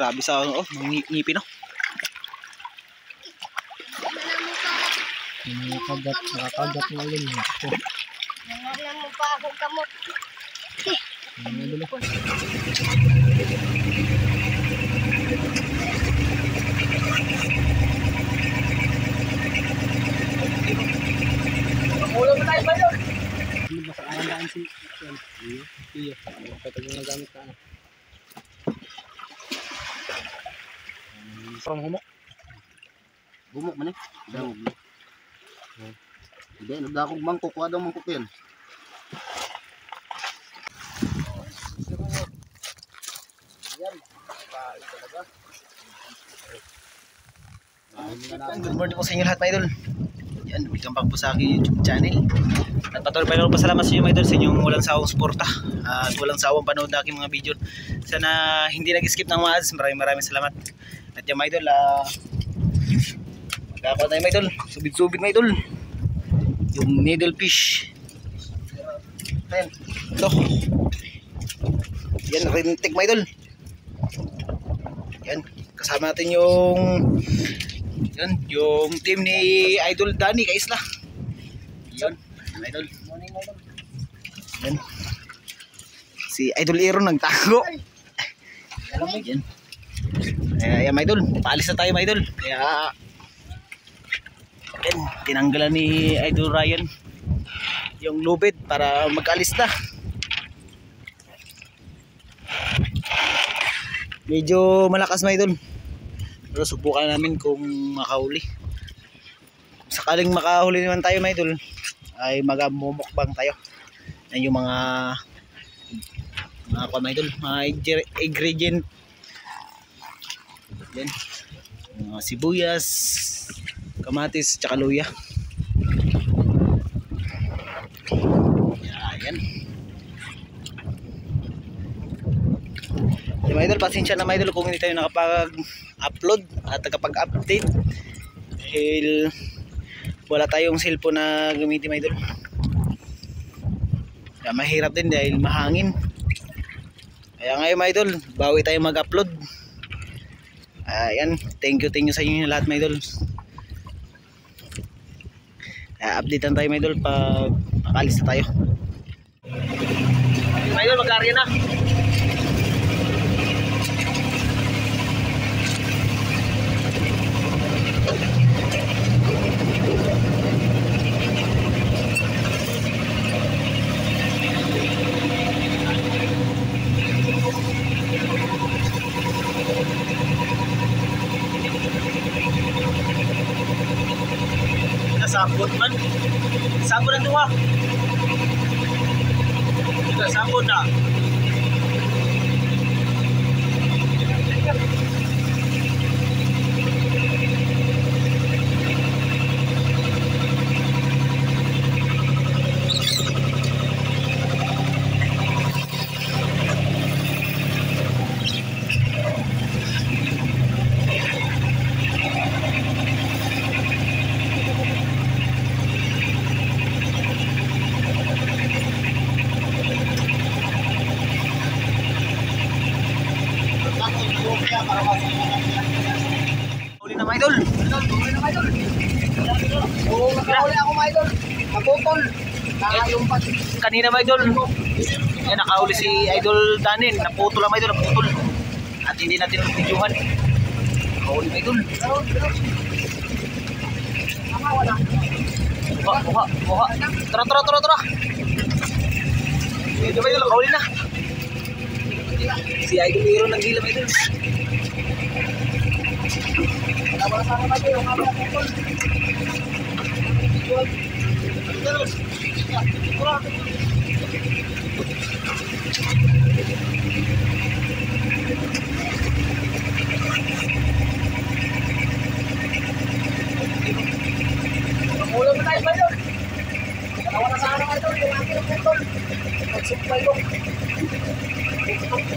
Grabe sa ngipin, no? Nakakagat nga yun. Nangalan mo pa ako kamot. Ulo mo tayo ba yun? Basta arandaan si Iyo. Kapag yung nagamit ka ano. Parang humok. Bumok man eh. Dawog. Hindi, nagdakog mangkok. Kuha daw mangkok yan. Good morning po sa inyo lahat, mga idol. Yan, welcome back po sa aking YouTube channel. At patuloy pa rin pasalamat sa inyo, mga idol, sa inyong walang sawang suporta at walang sawang panood na aking mga video. Sana hindi nag-skip ng mga ads. Maraming salamat. At yan, mga idol, magkakawa tayo, mga idol. Subid-subid, mga idol. Yung needle fish. Ayan, ito. Yan, rintik, mga idol. Yan, kasama natin yung team ni Idol Danny Kaisla. Yun, Idol. Morning, Idol. Yan. Si Idol Aaron nagtago. Yan. Yan, mga idol. Paalis na tayo, mga idol. Kaya yan, tinanggalan ni Idol Ryan yung lubid para mag-alis na. Medyo malakas, mga idol. Pero subukan namin kung makahuli. Kung sakaling makahuli naman tayo, mga idol, ay mag-mumukbang tayo. Yan yung mga idol, mga ingredient. Yan. Mga sibuyas, kamatis, tsaka luya. Yan. Yung mga idol, pasensya na, mga idol, kung hindi tayo nakapag-upload at nakapag-update dahil wala tayong cellphone na gamitin, mga idol. Kaya mahirap din dahil mahangin. Kaya ngayon, mga idol, bawi tayo mag-upload. Ayan, thank you sa inyo lahat, mga idol. Kaya updatean tayo, mga idol, pag makalis na tayo. Mga idol, mag-aarya na. Sabot man. Sabot na duwa. Ito, sabot na. Huli na, mga idol. Huli na, mga idol. Oo, nakahuli ako, mga idol. Naputol. Nakayumpat. Kanina, mga idol. Yan, nakahuli si Idol Danin. Naputol lang, mga idol. Naputol. At hindi natin videohan. Nakahuli, mga idol. Buha. Tara. Ito, mga idol. Nakahuli na. Si Idol Aaron nagdila, mga idol. Wala sana ba ito? Wala na po. Ulo mo tayo ba yun? Wala sana ba ito? Yung akin ang putol. Magsumpay ko.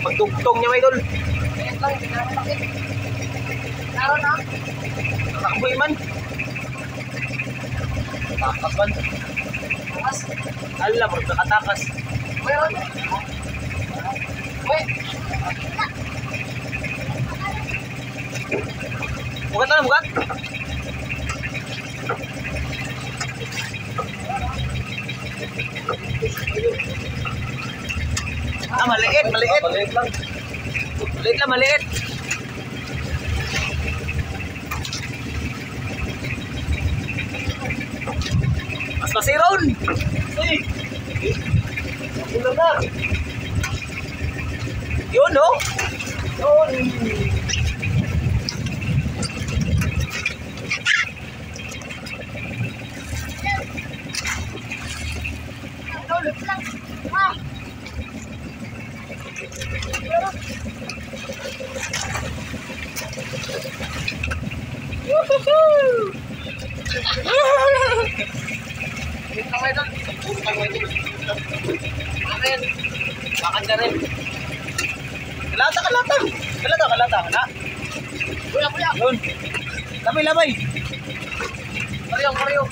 Magtugtong niya, mga idol. Ayan lang, hindi naman nakit. Naroon na. Nakaboy man. Takas man. Takas? Alam mo, nakatakas. Meron. Uy. Ah, maliit, maliit. Maliit lang. Maliit lang, maliit. Mas masiron. Uy! Ulo na! Yun, no? Yun! Tulog lang. Ah! Dito kayo doon. Akin. Bakit ka rin? Kalata, kalata. Kalata, kalata. Hala. Kuya, kuya. Yun. Lamay, lamay. Karyong, karyong.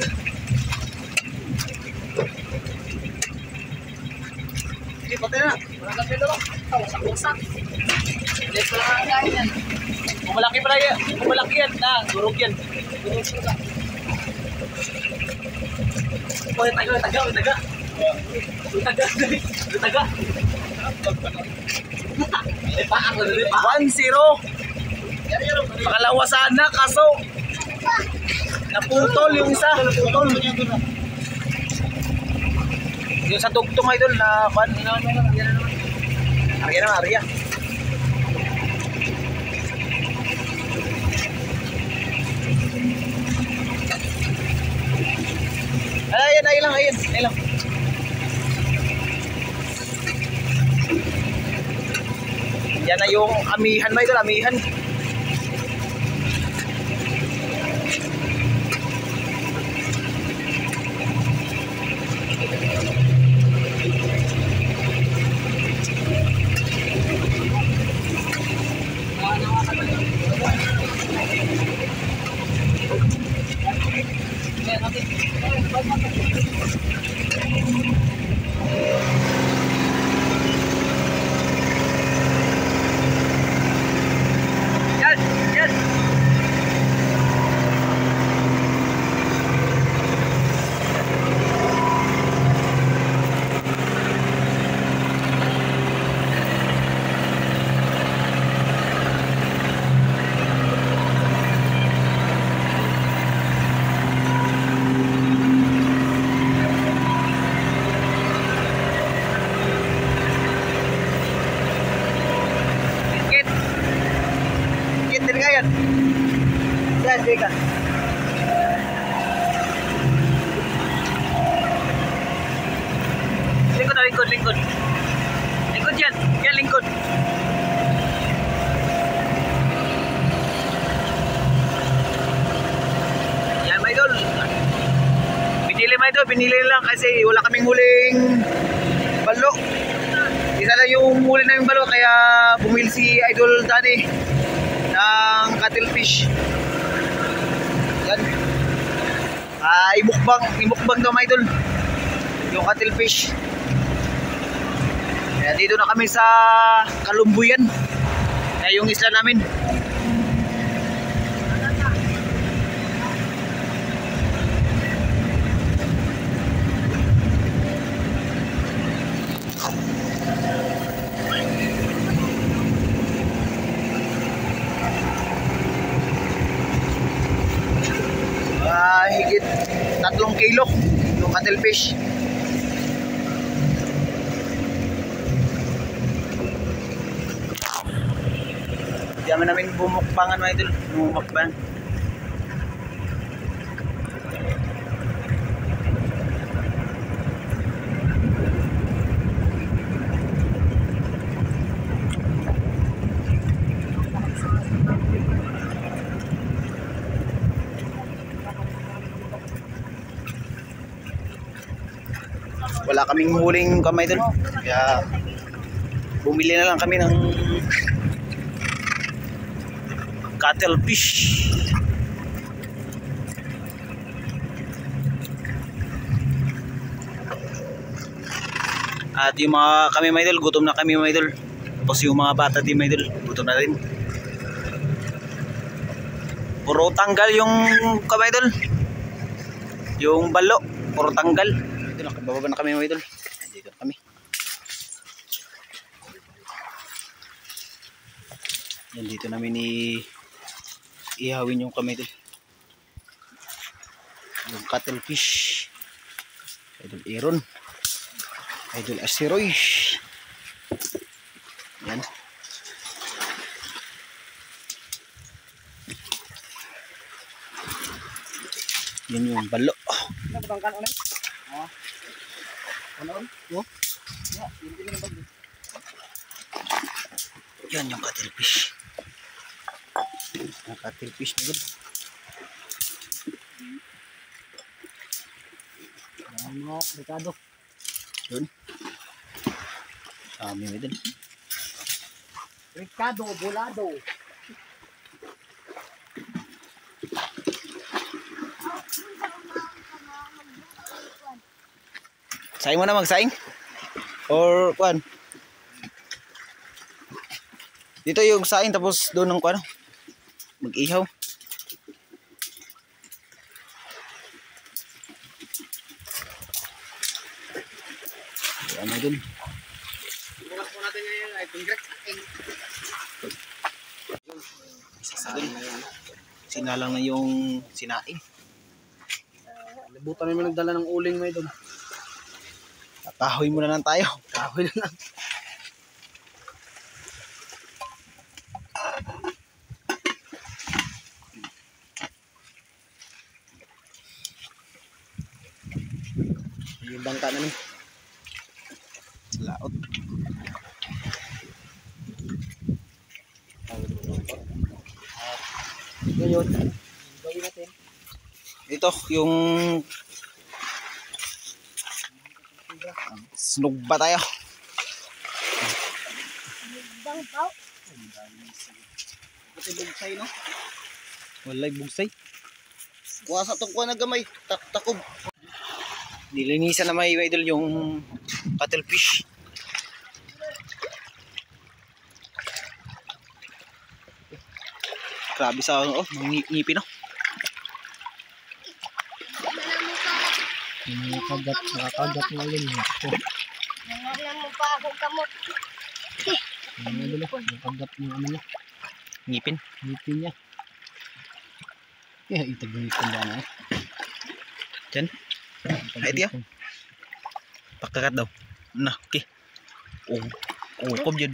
Sige, patay na. Wala ka pwede lang. Wasak-wasak. Hindi ko lang kakain yan. Kung malaki pala yan. Kung malaki yan. Durog yan. Durog sila. Oh, taga, taga, taga. Taga, taga. 1-0. Pakalawa sana, kaso naputol yung isa. Naputol. Yung sa tugtong ay doon na pan. Arya na, Arya. Ayan, ayun lang, ayun. Ayun lang. Yan na yung amihan ba ito, amihan. Yan, yan. Kit. Kit din ngayon. Yan, teka. Lingkod na, lingkod, lingkod. Lingkod yan. Yan, lingkod. Yan, my idol. Binili lang kasi wala kaming huling balo. Isa lang yung huli na yung balo kaya bumili si Idol Danny ng cuttlefish. Yan. Imukbang daw mga idol yung cuttlefish. Kaya dito na kami sa Kalumbuyan. Kaya yung isla namin. Higit 3 kilo yung cuttlefish. Diyan namin bumukbangan mga idol, bumukbang. Wala kaming huling kamay doon. Kaya bumili na lang kami ng cuttlefish. At yung mga kami mga idol, gutom na kami mga idol. Tapos yung mga bata din mga idol, gutom na rin. Puro tanggal yung kamay idol. Yung balo, puro tanggal. Ito, nakababa na kami mga idol. Dito na kami. Yan, dito namin ihawin yung kamay dito. Yung cuttlefish. Idol Aaron. Idol Asteroy. Yan. Yan yung balo. Yan yung cuttlefish. Ang cuttlefish na good. Mga Ricardo. Yun. Dami mo din. Ricardo, bolado. Saing mo na magsaing? Or kuan? Dito yung saing tapos doon ng kuan. Mag-ihaw. Ano dun? Bukas po natin ngayon ay tinggrek. Sinalang na yung sinaing. Libutan namin nagdala ng uling may doon. Kahoy muna lang tayo. Kahoy na lang. Yung bangka namin. Laot. Ngayon, gawin natin. Ito yung snog ba tayo? Bang pao. Ito bugsay no? Walay bugsay. Kuha sa tong kuha na gamay. Takob. Nilinisan na may idol yung cuttlefish. Grabe sa mga ngipin no? Nakakagat nga yun. Nangalan mo pa ako kamot. Nakakagat yung ano niya. Ngipin. Ngipin niya. Kaya itag ngipin ba na eh. Diyan. Ay tiyo. Pagkakat daw. Na, okay. Kob yun.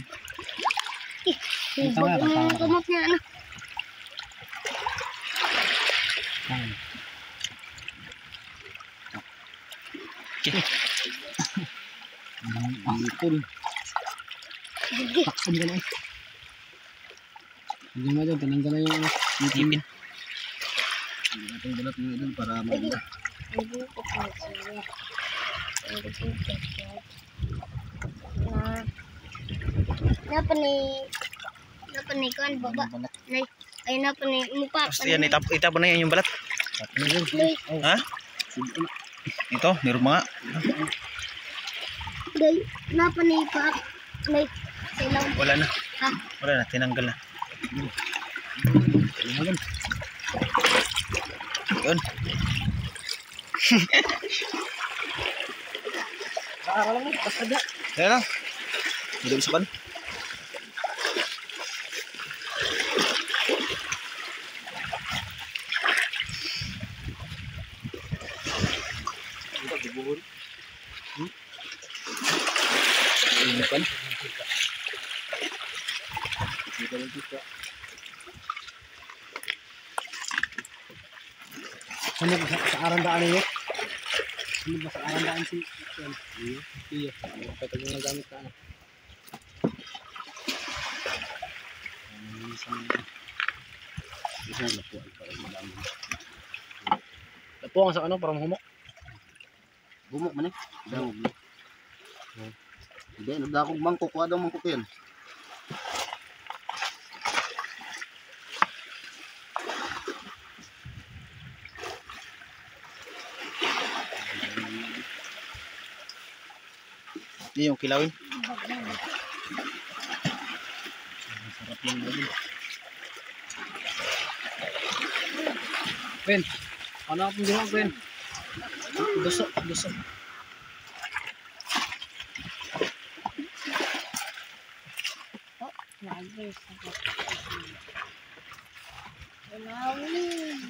Ibag mo yung kamot niya ano. Okay. Ngipin. Sige. Taksan ka na eh. Hindi mo dyan, tinanggal na yung ano. Ngipin. Hindi natin balat mo dyan para maganda. Hindi ko pa siya. Hindi ko pa siya. Napani kan baba. Nay, ay napani mukha. Basta yan, itapon na yan yung balat. Nay, Ha? Ito, meron mga. day, napani pa. Nay, silang Wala na. ha. Wala na, tinanggal na. Yun. Aral mo, basta dyan. Ayan lang. Hindi ko sakan. Ini kan. Ano ba sa arandaan niyo? Ano ba sa arandaan si Iya. Patag mo na gamit ka ano. Lapuan sa ano para mahumok. Bumok man eh. Dawog. Hindi, nagdakog mangkok. Kuha daw mangkok yan. Ini yung kilawin. Sarap yung lagi. Ben, ano akong ginawa, Ben? Dusok. Lagi sa Ilawin.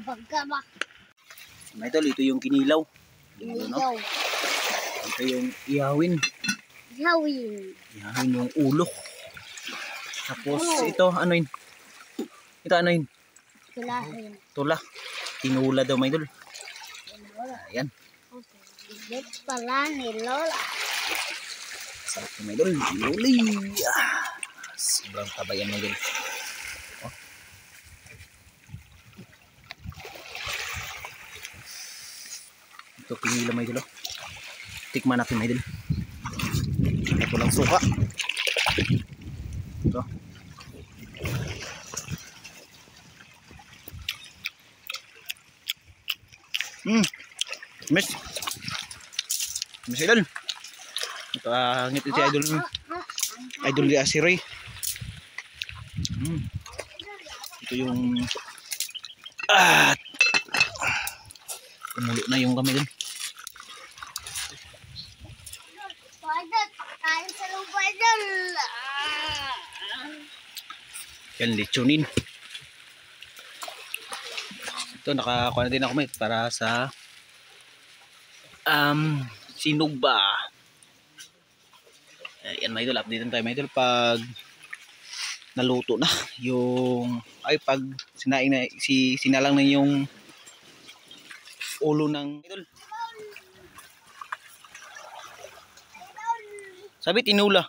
Baga ba? Mga idol, ito yung kinilaw. Inigaw. Ito yung ihawin. Ihawin. Ihawin yung ulo. Tapos ito, ano yun? Ito ano yun? Tulahin. Tula. Tinula daw mga idol. Ayan. Bit pala ni Lola. Sarap yung mga idol. Luli. Sobrang tabayan mga idol. Oh. Ito pinila mga idol. Tikman natin mga idol. Ito lang suka. Ito. Miss. Miss idol. Ito ngiti si idol. Idol di Asiroy. Ito yung tumulo na yung kami dun. Padat. Kain sa lubay dyan. Yan, lechonin. Ito, nakakuha na din ako may para sa sinugba. Ayan mga idol, update tayo mga idol pag naluto na yung pag sinaing na sinalang na yung ulo ng idol. Sabi tinula.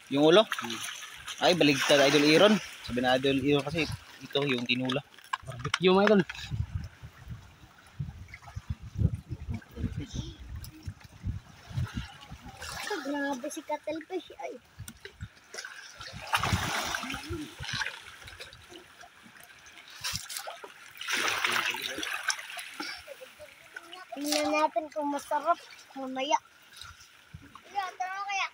Yung ulo? Ay, baligtad idol Iron. Sabi na idol Iron kasi ito yung tinula. Barbecue mga idol. Grabe si Cuttlefish ay. Tingnan natin kung masarap mamaya. Yan, tara kaya.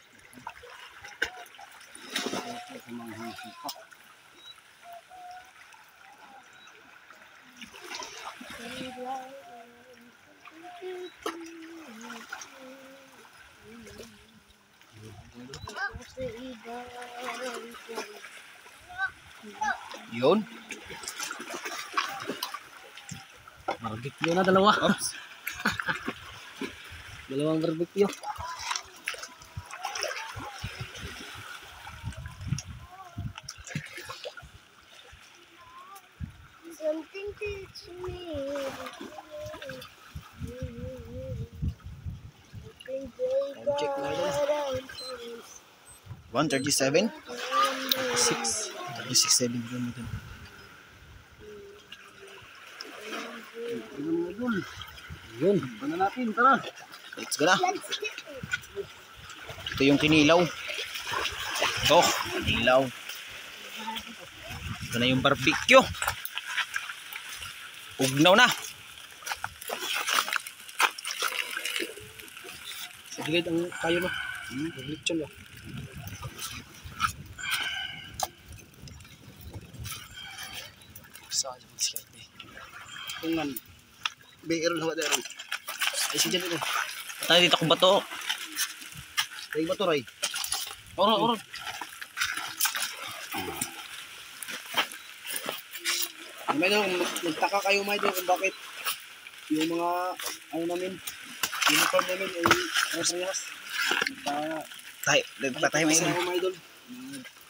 Yun. Barbecue na dalawa. Oops. Dalawang barbecue. Something teach me. Check na yun. 137 6 36 7 dun. Yun. Bana natin. Tara. Let's go na. Ito yung kinilaw. Ito, kinilaw. Ito na yung barbecue. Ugnaw na. Sige ang kayo mo. Lechon ba? Sa akin siya. Tungan. Beer na wadero. Ay sige dito. Tayo dito ko bato. Tay ba to ray? Oro. May daw nagtaka kayo may daw kung bakit yung mga ano namin uniform namin ay parehas. Patay mo Isa yun. ako may idol.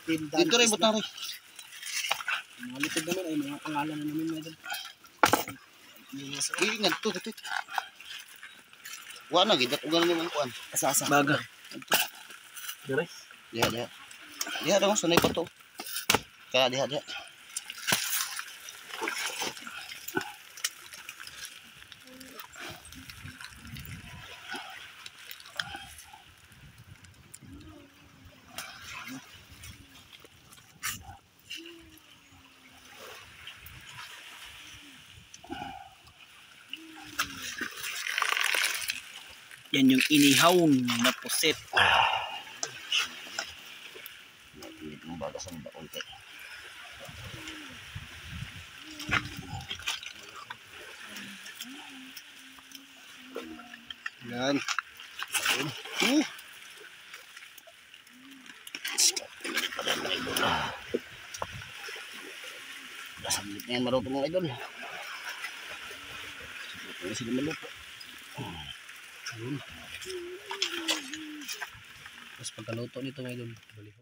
Dito ray butang ray. Mga litid namin ay mga pangalan na namin may idol. Ingat to dito. Wa na gid at ugan naman kuan. Asa-asa. Baga. Dire. Diha diha. Diha daw sunay pa to. Kaya diha diha. Yan yung inihaw na pusit. Pilit mo bagas ang bakunti. Yan. Nasaglit na yan maruto mga idol. Siglit sila maluto. Ayun. Tapos pagkaluto nito mga idol, balik.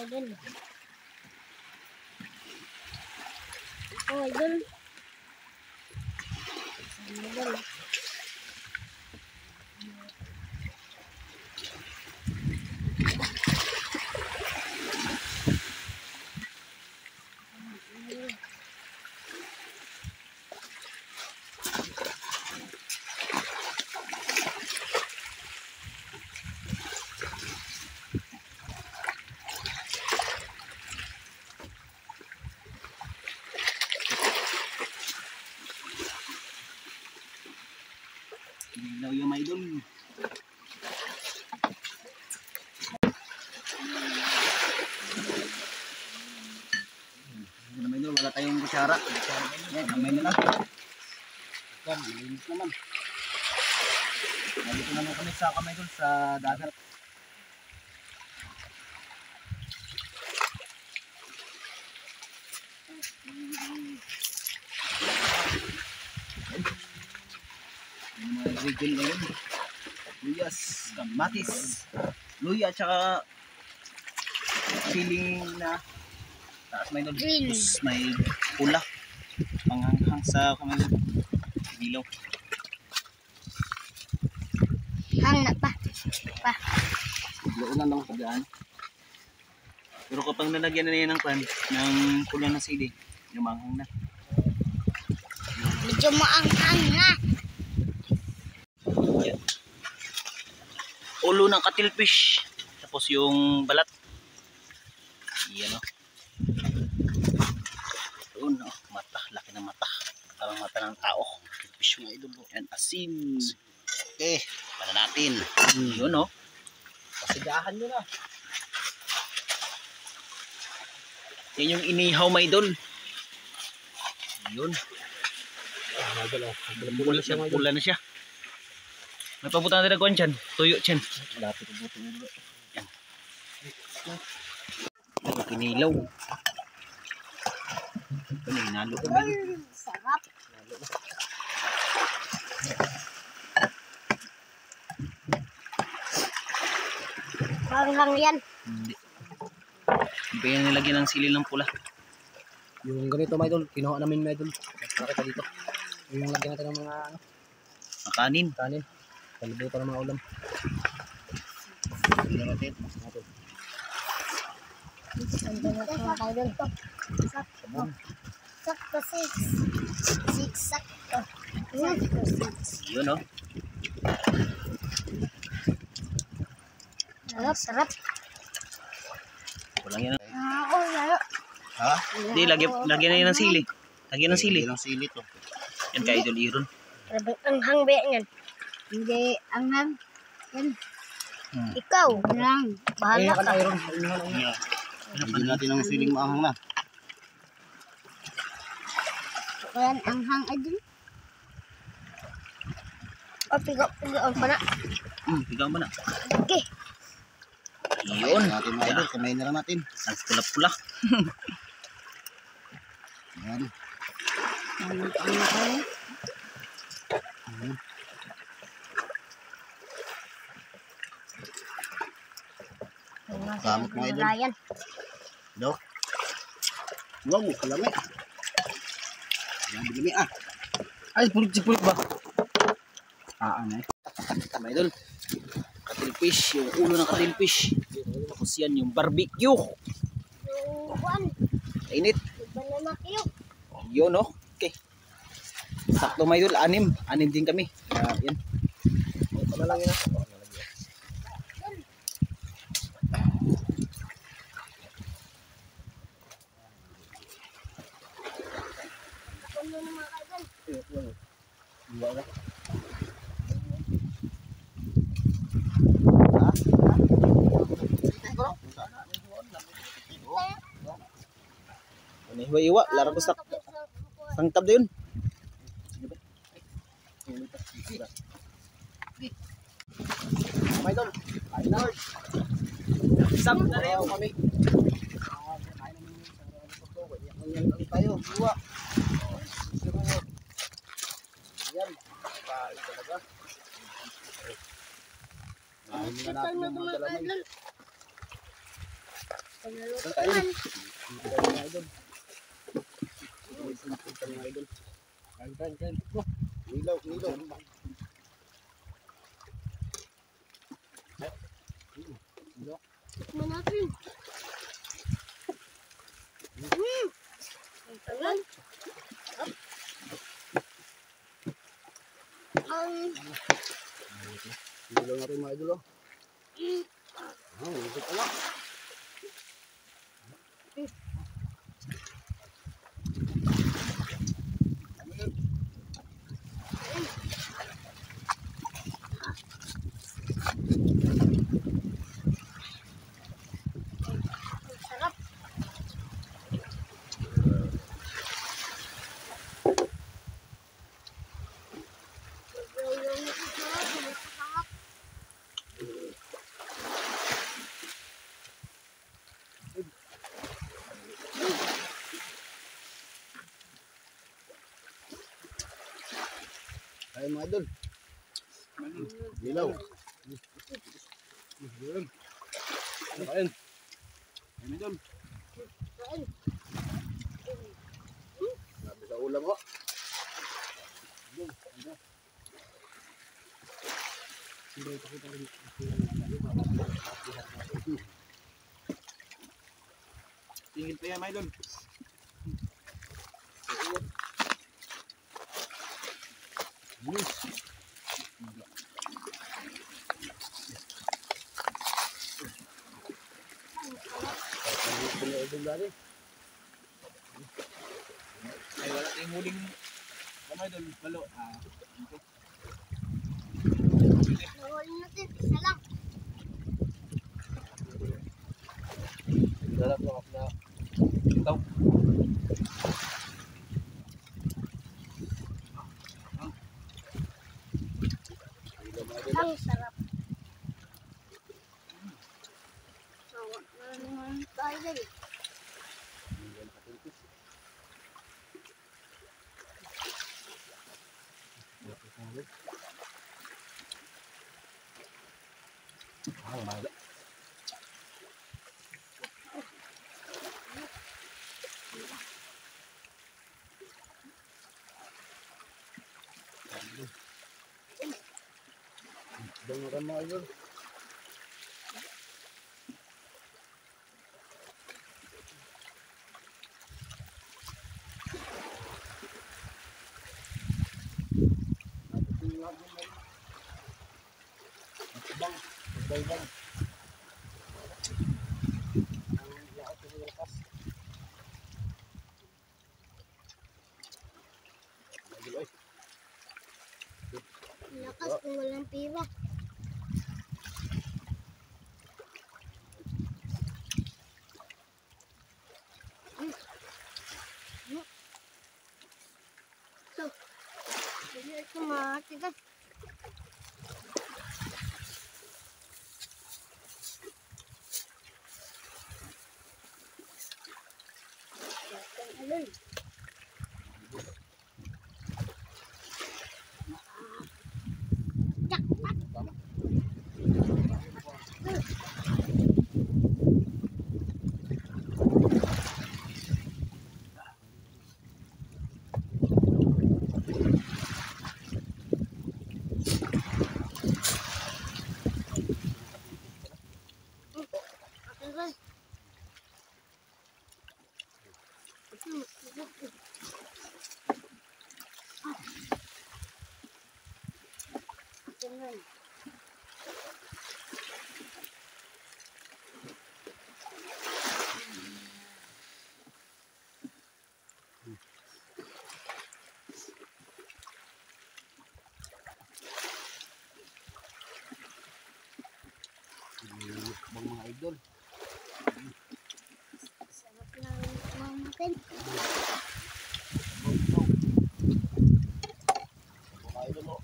Idol. Oh, idol. Idol. Inihaw yung mga idol. Ano naman idol, wala tayong kutsara. Yan, kamay na lang. Yan, malinis naman. Nandito naman kami sa kamay idol sa dagat. Yung mga green ngayon. Luyas, kamatis, luya at saka siling na taas may doon. Green. Tapos may pula. Panghanghang sa kamay dilaw. Hang na pa. Pa. Biglaan na lang sa daan. Pero kapag nalagyan na yan ng pan, ng pula na sili, lumanghang na. Medyo maanghang na. Yan. Ulo ng cuttlefish. Tapos yung balat. Yan o. Doon o. Mata. Laki ng mata. Parang mata ng tao. Cuttlefish mga idol. Yan. Asin. Okay. Para natin. Yun o. Pasigahan nyo na. Yan yung inihaw mga idol. Yun. Pula na siya. May pabutan natin nagkuhan dyan. Tuyo dyan. Lapit ang buto ulo. Yan. Kinilaw. Ito na hinalo ko. Sarap. Parang lang yan. Hindi. Hindi pa yan nilagyan ng sili ng pula. Yung ganito mga idol, kinuha namin mga idol. Nakita dito. Yung lagyan natin ng mga ano, Makanin. kanin. Palibutan ng mga ulam. Tingnan natin. Ganda na ito mga idol. Sakto. Sakto 6. 6 sakto. Sakto 6. Yun o. Sarap, sarap. Walang yan. Ako, lalo. Ha? Hindi, lagyan na yan ng sili. Lagyan ng sili. Ilang sili to. Yan ka idol Iron. Grabe ang hangbe yan. Hindi anghang. Yan. Ikaw lang. Bahala ka. Yeah. Bigyan natin ng siling maanghang na. Yan anghang idol. O, pigaw pa na. Pigaw mo na. Okay. Yun. Natin mga idol, kumain na lang natin. Ang pula-pula. Yan. Ano kayo? Kamot mo, idol. Ryan. Do. Wow, kalami. Yan, bilimi ah. Ay, pulit ba? Ano eh. Mga idol. Katilfish. Yung ulo ng katilfish. Tapos yan yung barbecue. Yung buwan. Init. Banana kayo. Yun no. Okay. Sakto mga idol. Anim din kami. Yan. Tama lang yun ah. Ano na mga kaibigan? Iwa-iwa. Larang ko sa sangkab na yun. Mga idol. Ay, Lord. Sam na rin. Kami. Kain namin yung sa pagkaw. Yan lang tayo. Buwa. Yan. Kain talaga. Kain na natin yung mga dalaman. Panalutuan. Mga idol. Mga idol. Kain. Ilaw. Tikman natin. Ang tagal. Ilaw natin mga idol. Isip ka lang. Sarap. Sarap. Kain mga idol. Ilaw. Kain. Kain idol. Kain. Sabi sa ulam ko. Tingin pa yan mga idol. Ay, wala tayong huling kamay doon, balo. Nahuli natin. Isa lang. Sarap lang ako na itaw. Ang sarap. Sawa na naman tayo din. Banguran mga idol. Bang. Lakas kung walang pira. So, ito mga tigas. Alay. Bang mga idol. Sarap ng natin. Mga idol mo.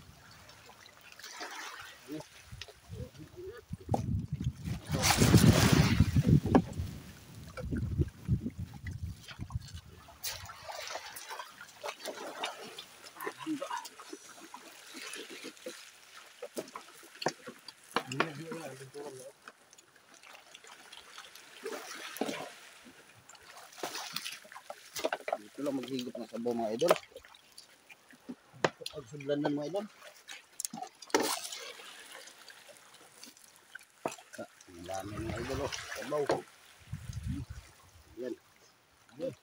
Dito lang maghigop ng sabaw mga idol. Pagsudlanan mga idol. Ang dami mga idol oh. Sabaw. Yan. Yan.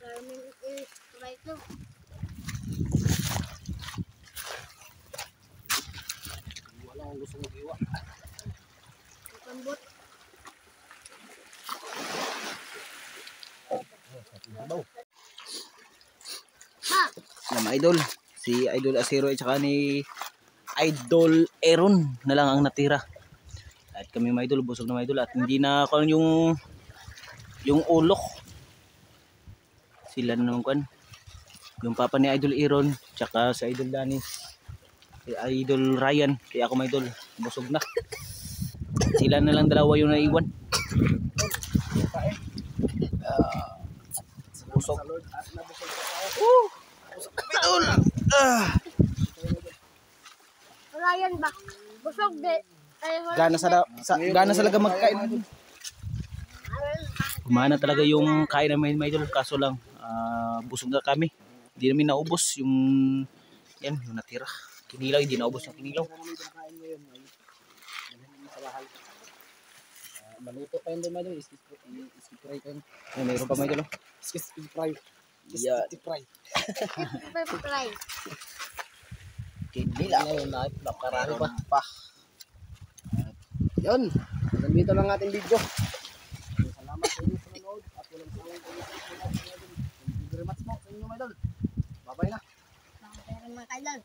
Carmen is right to. Wala akong gusto mag-iwa. Pambot. Sabaw. Ha! Yan mga idol, si Idol Asero at saka ni Idol Aaron na lang ang natira. At kami mga idol, busog na mga idol at hindi na ako yung ulok. Sila na naman kuan. Yung papa ni Idol Aaron, tsaka si Idol Danis, si Idol Ryan, kaya ako mga idol, busog na. Sila na lang dalawa yung naiwan. Busog. Idol! Wala yan ba? Busog de. Ay, wala. Gana sa laga magkain. Kumana talaga yung kain namin mga idol, kaso lang busog na kami. Hindi namin naubos yung yan, yung natira. Kinilaw, hindi naubos yung kinilaw. Maluto pa yun din mga idol. Skip fry ka yun. Ay, mayroon pa mga idol. Skip fry. Yeah. Skip fry. Try. Kinilaw. Ngayon na, nakarami pa. Yun. Hanggang dito lang ating video. Salamat sa inyo sa nanood. At walang sawang pag-isip. Thank you very much po sa inyo mga idol. Bye-bye na. Pero mga kailan.